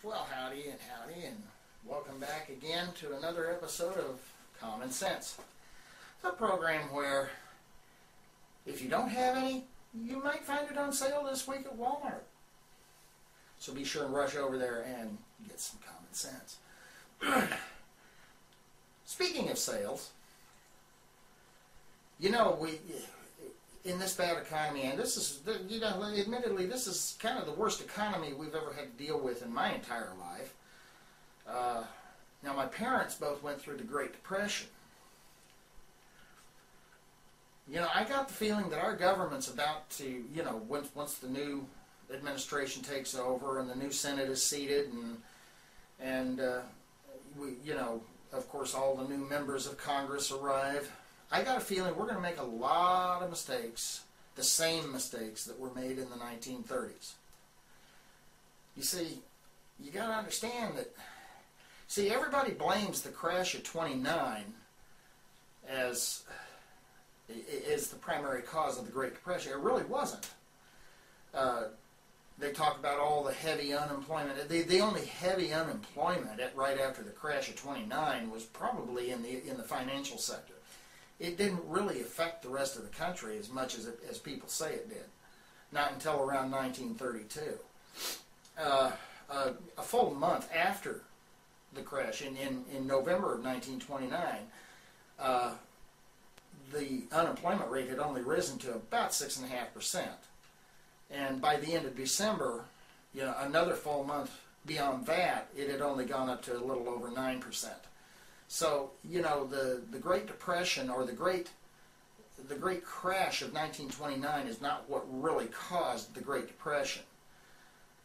Well, howdy and welcome back again to another episode of Common Sense. The program where if you don't have any, you might find it on sale this week at Walmart. So be sure and rush over there and get some common sense. Speaking of sales, you know, in this bad economy, and this is, you know, admittedly, this is kind of the worst economy we've ever had to deal with in my entire life. Now, my parents both went through the Great Depression. You know, I got the feeling that our government's about to, you know, once the new administration takes over and the new Senate is seated, and we, you know, of course, all the new members of Congress arrive. I got a feeling we're going to make a lot of mistakes, the same mistakes that were made in the 1930s. You see, you got to understand that, see, everybody blames the crash of 29 as the primary cause of the Great Depression. It really wasn't. They talk about all the heavy unemployment. The only heavy unemployment right after the crash of 29 was probably in the financial sector. It didn't really affect the rest of the country as much as people say it did. Not until around 1932. A full month after the crash, in November of 1929, the unemployment rate had only risen to about 6.5%. And by the end of December, you know, another full month beyond that, it had only gone up to a little over 9%. So, you know, the Great Depression, or the Great Crash of 1929 is not what really caused the Great Depression.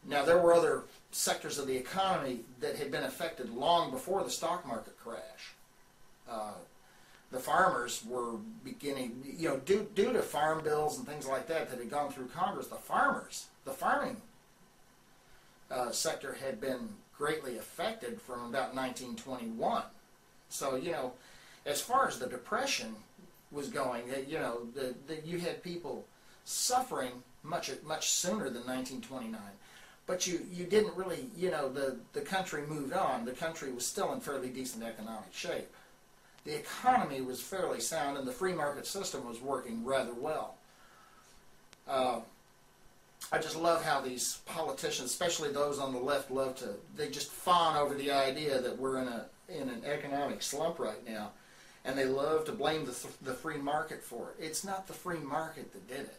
Now, there were other sectors of the economy that had been affected long before the stock market crash. The farmers were beginning, you know, due to farm bills and things like that had gone through Congress, the farming sector had been greatly affected from about 1921. So, you know, as far as the Depression was going, you know, you had people suffering much sooner than 1929. But you didn't really, you know, the country moved on. The country was still in fairly decent economic shape. The economy was fairly sound, and the free market system was working rather well. I just love how these politicians, especially those on the left, they just fawn over the idea that we're in an economic slump right now, and they love to blame the free market for it. It's not the free market that did it.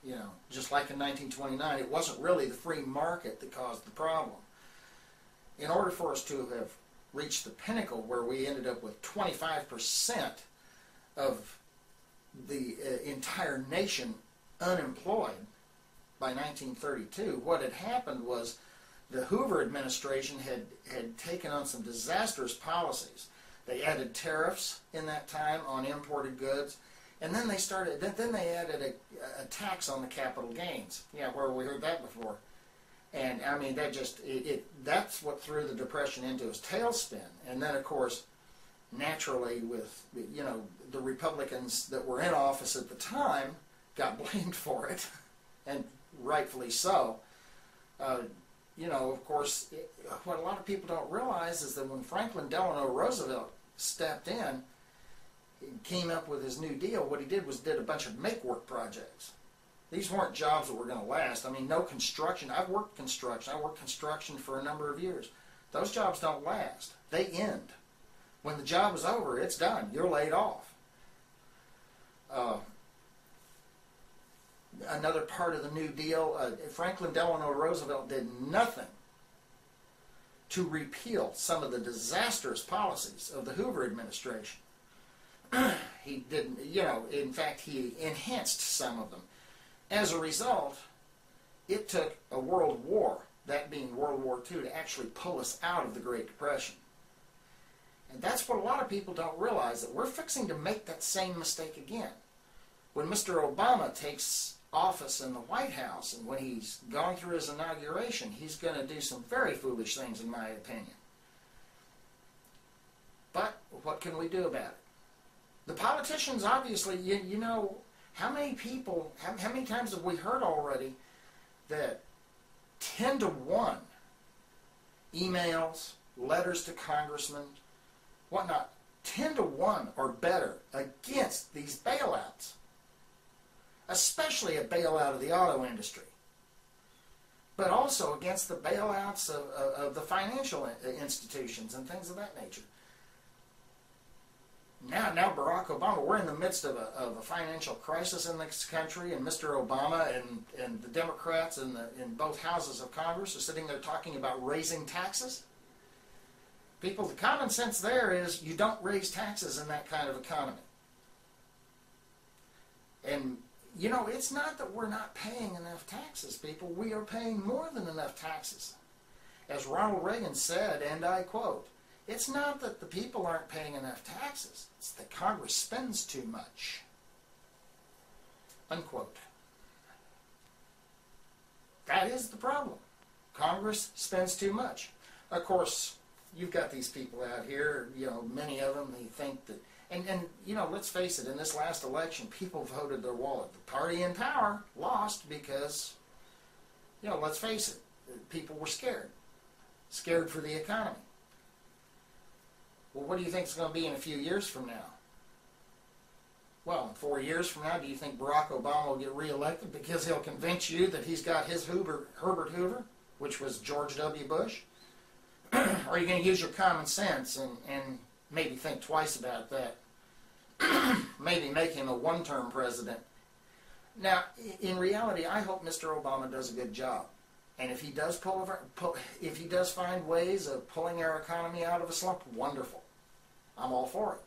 You know, just like in 1929, it wasn't really the free market that caused the problem. In order for us to have reached the pinnacle where we ended up with 25% of the entire nation unemployed by 1932, what had happened was the Hoover administration had taken on some disastrous policies. They added tariffs in that time on imported goods, and then they added a tax on the capital gains. Yeah, where we heard that before. And I mean, that's what threw the Depression into its tailspin. And then, of course, naturally, with, you know, the Republicans that were in office at the time got blamed for it, and rightfully so. You know, of course, what a lot of people don't realize is that when Franklin Delano Roosevelt stepped in, he came up with his New Deal, what he did was did a bunch of make-work projects. These weren't jobs that were going to last. I mean, no construction. I've worked construction. I worked construction for a number of years. Those jobs don't last. They end. When the job is over, it's done. You're laid off. Another part of the New Deal, Franklin Delano Roosevelt did nothing to repeal some of the disastrous policies of the Hoover administration. He didn't, you know, in fact, he enhanced some of them. As a result, it took a world war, that being World War II, to actually pull us out of the Great Depression. And that's what a lot of people don't realize, that we're fixing to make that same mistake again. When Mr. Obama takes office in the White House, and when he's gone through his inauguration, he's going to do some very foolish things, in my opinion. But what can we do about it? The politicians, obviously, you know, how many times have we heard already that 10 to 1 emails, letters to congressmen, whatnot, 10 to 1 or better against these bailouts, especially a bailout of the auto industry, but also against the bailouts of the financial institutions and things of that nature. Now Barack Obama, we're in the midst of a financial crisis in this country, and Mr. Obama and the Democrats in both houses of Congress are sitting there talking about raising taxes. People, the common sense there is you don't raise taxes in that kind of economy. And, you know, it's not that we're not paying enough taxes, people. We are paying more than enough taxes. As Ronald Reagan said, and I quote, "It's not that the people aren't paying enough taxes. It's that Congress spends too much." Unquote. That is the problem. Congress spends too much. Of course, you've got these people out here, you know, many of them, they think that, and you know, let's face it, in this last election, people voted their wallet. The party in power lost because, you know, let's face it, people were scared for the economy. Well, what do you think is going to be in a few years from now? Well, in 4 years from now, do you think Barack Obama will get reelected because he'll convince you that he's got his Herbert Hoover, which was George W. Bush? Or are you going to use your common sense and maybe think twice about that? Maybe make him a one-term president. Now, in reality, I hope Mr. Obama does a good job. And if he does if he does find ways of pulling our economy out of a slump, wonderful. I'm all for it.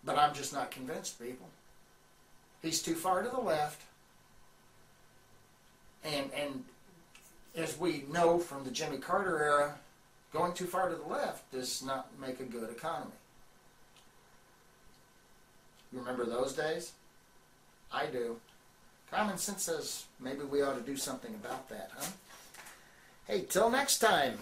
But I'm just not convinced, people. He's too far to the left. And as we know from the Jimmy Carter era, going too far to the left does not make a good economy. You remember those days? I do. Common sense says maybe we ought to do something about that, huh? Hey, till next time.